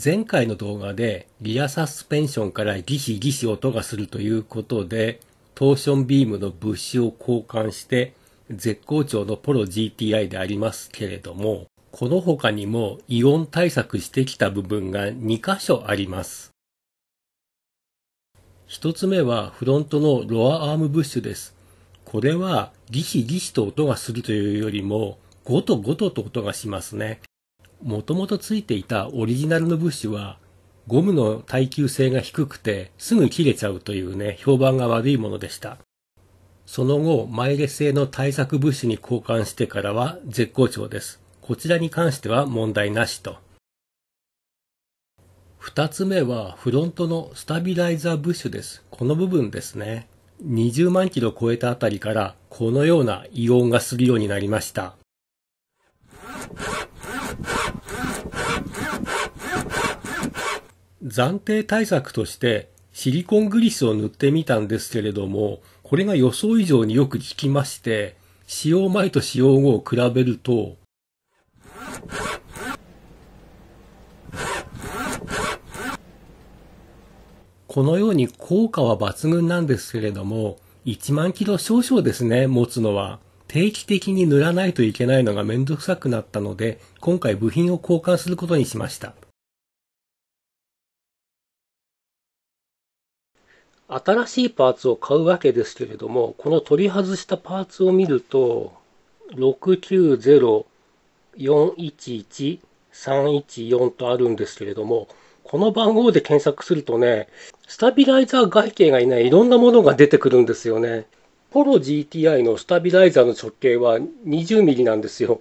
前回の動画でリアサスペンションからギシギシ音がするということで、トーションビームのブッシュを交換して絶好調のポロ GTI でありますけれども、この他にもイオン対策してきた部分が2箇所あります。一つ目はフロントのロアアームブッシュです。これはギシギシと音がするというよりもゴトゴトと音がしますね。もともとついていたオリジナルのブッシュはゴムの耐久性が低くてすぐ切れちゃうというね、評判が悪いものでした。その後、マイレス製の対策ブッシュに交換してからは絶好調です。こちらに関しては問題なしと。二つ目はフロントのスタビライザーブッシュです。この部分ですね。20万キロ超えたあたりからこのような異音がするようになりました。暫定対策としてシリコングリスを塗ってみたんですけれども、これが予想以上によく効きまして、使用前と使用後を比べると、このように効果は抜群なんですけれども、1万キロ少々ですね、持つのは。定期的に塗らないといけないのがめんどくさくなったので、今回部品を交換することにしました。新しいパーツを買うわけですけれども、この取り外したパーツを見ると、690411314とあるんですけれども、この番号で検索するとね、スタビライザー外形がいないいろんなものが出てくるんですよね。ポロ GTI のスタビライザーの直径は 20mm なんですよ。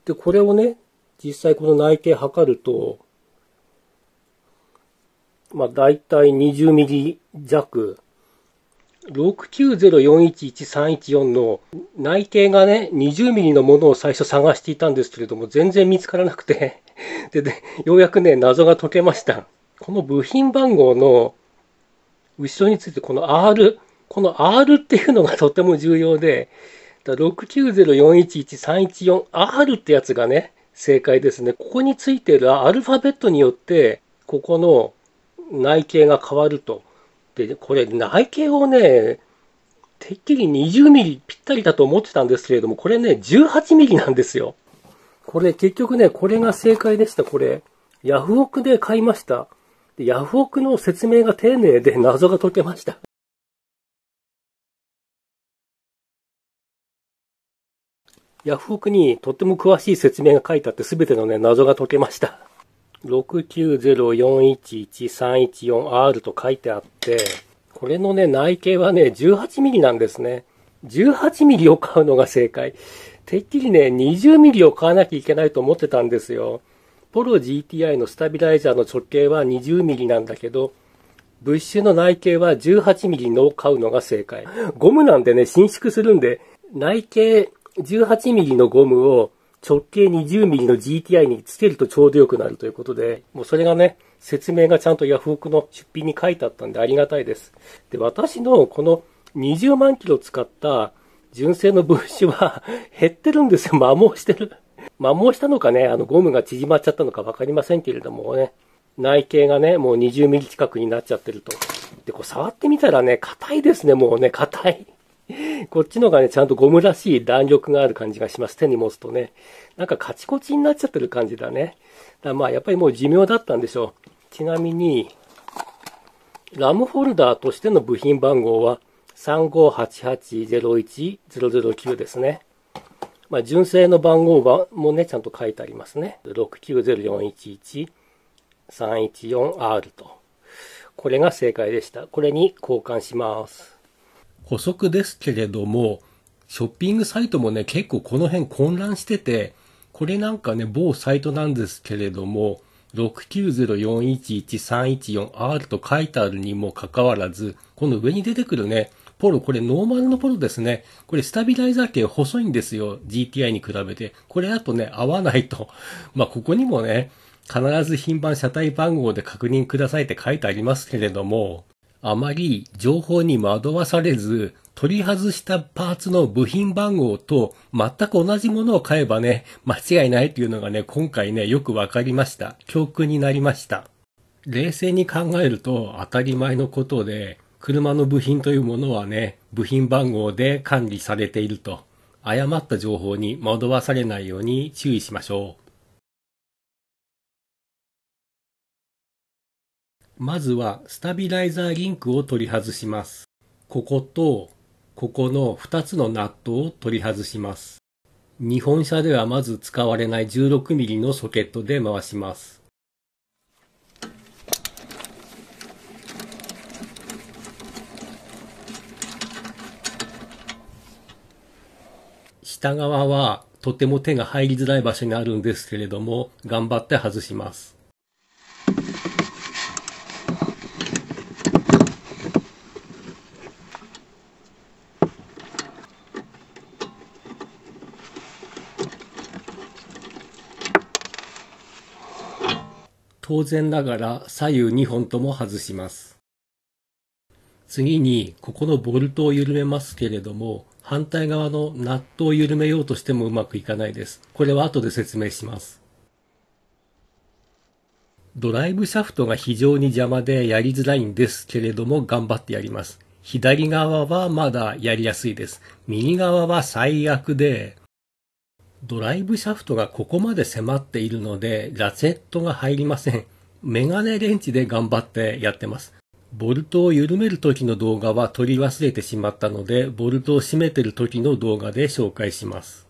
で、これをね、実際この内径測ると、だいたい 20mm 弱。690411314の内径がね、20mm のものを最初探していたんですけれども、全然見つからなくてで、ようやくね、謎が解けました。この部品番号の後ろについてこの R っていうのがとても重要で、690411314R ってやつがね、正解ですね。ここについているアルファベットによって、ここの内径が変わると。で、これ内径をね、てっきり20ミリぴったりだと思ってたんですけれども、これね、18ミリなんですよ。これ結局ね、これが正解でした、これ。ヤフオクで買いました。でヤフオクの説明が丁寧で謎が解けました。ヤフオクにとっても詳しい説明が書いてあって全てのね、謎が解けました。690411314R と書いてあって、これのね、内径はね、18ミリなんですね。18ミリを買うのが正解。てっきりね、20ミリを買わなきゃいけないと思ってたんですよ。ポロ GTI のスタビライザーの直径は20ミリなんだけど、ブッシュの内径は18ミリのを買うのが正解。ゴムなんでね、伸縮するんで、内径18ミリのゴムを直径20ミリの GTI につけるとちょうどよくなるということで、もうそれがね、説明がちゃんとヤフオクの出品に書いてあったんでありがたいです。で、私のこの20万キロ使った純正のブッシュは減ってるんですよ。摩耗してる。摩耗したのかね、ゴムが縮まっちゃったのかわかりませんけれどもね、内径がね、もう20ミリ近くになっちゃってると。で、こう触ってみたらね、硬いですね、もうね、硬い。こっちのがね、ちゃんとゴムらしい弾力がある感じがします。手に持つとね。なんかカチコチになっちゃってる感じだね。だやっぱりもう寿命だったんでしょう。ちなみに、ラムホルダーとしての部品番号は358801009ですね。純正の番号もね、ちゃんと書いてありますね。690411314R と。これが正解でした。これに交換します。補足ですけれども、ショッピングサイトもね、結構この辺混乱してて、これなんかね、某サイトなんですけれども、690411314R と書いてあるにもかかわらず、この上に出てくるね、ポロ、これノーマルのポロですね。これスタビライザー系細いんですよ。GTI に比べて。これだとね、合わないと。ここにもね、必ず品番車体番号で確認くださいって書いてありますけれども、あまり情報に惑わされず、取り外したパーツの部品番号と全く同じものを買えばね、間違いないっていうのがね、今回ね、よくわかりました。教訓になりました。冷静に考えると当たり前のことで、車の部品というものはね、部品番号で管理されていると。誤った情報に惑わされないように注意しましょう。まずはスタビライザーリンクを取り外します。こことここの2つのナットを取り外します。日本車ではまず使われない 16mm のソケットで回します。下側はとても手が入りづらい場所にあるんですけれども、頑張って外します。当然ながら左右2本とも外します。次にここのボルトを緩めますけれども、反対側のナットを緩めようとしてもうまくいかないです。これは後で説明します。ドライブシャフトが非常に邪魔でやりづらいんですけれども頑張ってやります。左側はまだやりやすいです。右側は最悪で、ドライブシャフトがここまで迫っているのでラチェットが入りません。メガネレンチで頑張ってやってます。ボルトを緩める時の動画は取り忘れてしまったので、ボルトを締めてる時の動画で紹介します。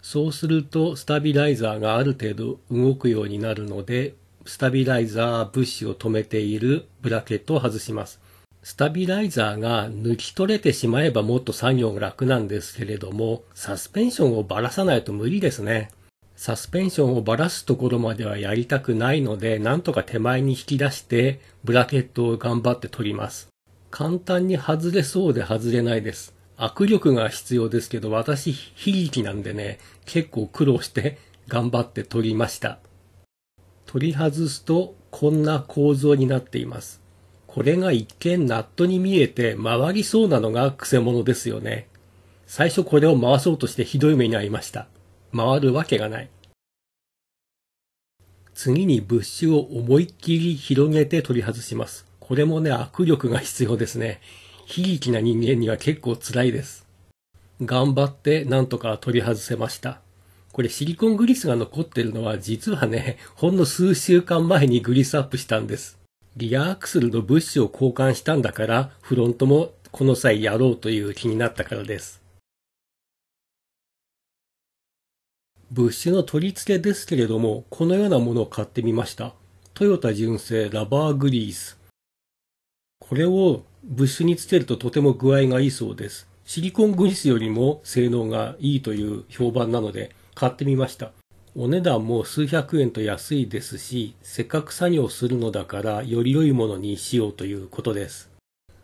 そうするとスタビライザーがある程度動くようになるので、スタビライザーブッシュを止めているブラケットを外します。スタビライザーが抜き取れてしまえばもっと作業が楽なんですけれども、サスペンションをばらさないと無理ですね。サスペンションをばらすところまではやりたくないので、なんとか手前に引き出して、ブラケットを頑張って取ります。簡単に外れそうで外れないです。握力が必要ですけど、私、非力なんでね、結構苦労して頑張って取りました。取り外すと、こんな構造になっています。これが一見ナットに見えて回りそうなのがクセモノですよね。最初これを回そうとしてひどい目に遭いました。回るわけがない。次にブッシュを思いっきり広げて取り外します。これもね、握力が必要ですね。非力な人間には結構辛いです。頑張ってなんとか取り外せました。これシリコングリスが残ってるのは実はね、ほんの数週間前にグリスアップしたんです。リアアクスルのブッシュを交換したんだから、フロントもこの際やろうという気になったからです。ブッシュの取り付けですけれども、このようなものを買ってみました。トヨタ純正ラバーグリース。これをブッシュにつけるととても具合がいいそうです。シリコングリスよりも性能がいいという評判なので買ってみました。お値段も数百円と安いですし、せっかく作業するのだからより良いものにしようということです。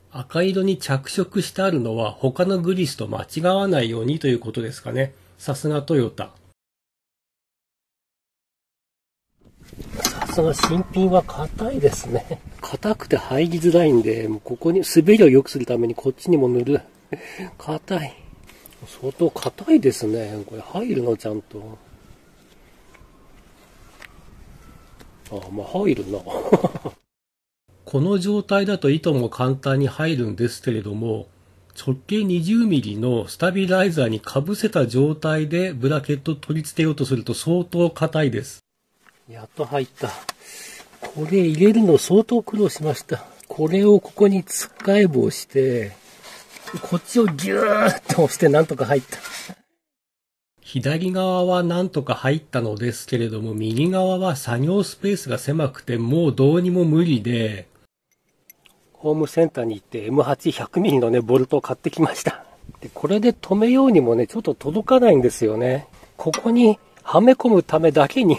赤色に着色してあるのは他のグリスと間違わないようにということですかね。さすがトヨタ。さすが新品は硬いですね。硬くて入りづらいんで、もうここに滑りを良くするためにこっちにも塗る。硬い。相当硬いですね。これ入るのちゃんと。まあ入るな。この状態だと糸も簡単に入るんですけれども、直径 20mm のスタビライザーにかぶせた状態でブラケットを取り付けようとすると相当硬いです。やっと入った。これ入れるの相当苦労しました。これをここにつっかえ棒して、こっちをギューッと押してなんとか入った。左側はなんとか入ったのですけれども、右側は作業スペースが狭くてもうどうにも無理で、ホームセンターに行って M8100mm のね、ボルトを買ってきました。で、これで止めようにもね、ちょっと届かないんですよね。ここにはめ込むためだけに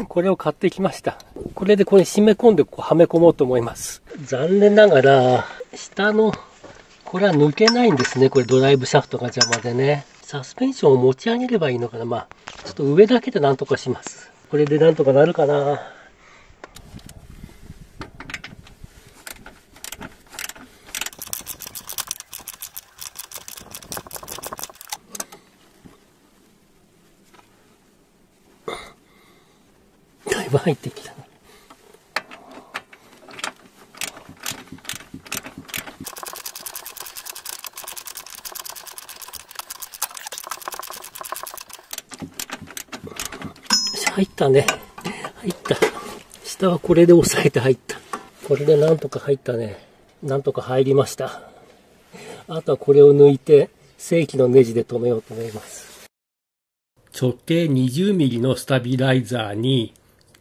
これを買ってきました。これでこれ締め込んではめ込もうと思います。残念ながら、下の、これは抜けないんですね。これドライブシャフトが邪魔でね。サスペンションを持ち上げればいいのかな。まあ、ちょっと上だけでなんとかします。これでなんとかなるかな。ぶ入ってきた。入ったね。入った。下はこれで押さえて入った。これでなんとか入ったね。なんとか入りました。あとはこれを抜いて正規のネジで留めようと思います。直径 20mm のスタビライザーに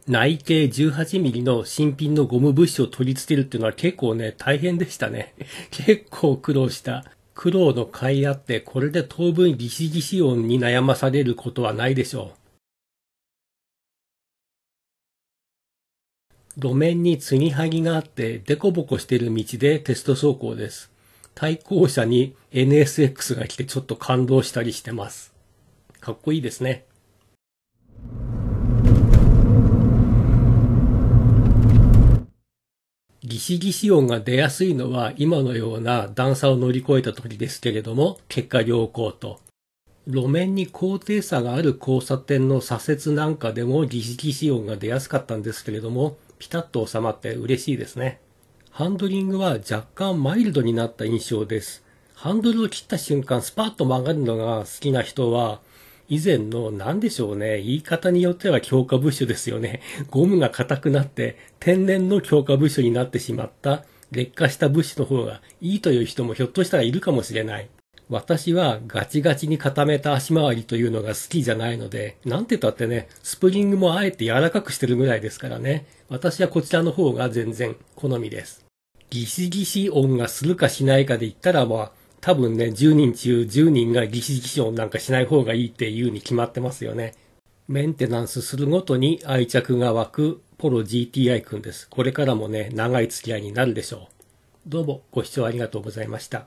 内径 18mm の新品のゴムブッシュを取り付けるっていうのは結構ね、大変でしたね。結構苦労した。苦労の甲斐あって、これで当分ギシギシ音に悩まされることはないでしょう。路面に継ぎはぎがあってデコボコしている道でテスト走行です。対向車に NSX が来てちょっと感動したりしてます。かっこいいですね。ギシギシ音が出やすいのは今のような段差を乗り越えた時ですけれども、結果良好と。路面に高低差がある交差点の左折なんかでもギシギシ音が出やすかったんですけれども、ピタッと収まって嬉しいですね。ハンドリングは若干マイルドになった印象です。ハンドルを切った瞬間スパッと曲がるのが好きな人は、以前の何でしょうね、言い方によっては強化ブッシュですよね。ゴムが硬くなって天然の強化ブッシュになってしまった劣化したブッシュの方がいいという人もひょっとしたらいるかもしれない。私はガチガチに固めた足回りというのが好きじゃないので、なんて言ったってね、スプリングもあえて柔らかくしてるぐらいですからね。私はこちらの方が全然好みです。ギシギシ音がするかしないかで言ったら多分ね、10人中10人がギシギシ音なんかしない方がいいっていうに決まってますよね。メンテナンスするごとに愛着が湧くポロ GTI くんです。これからもね、長い付き合いになるでしょう。どうもご視聴ありがとうございました。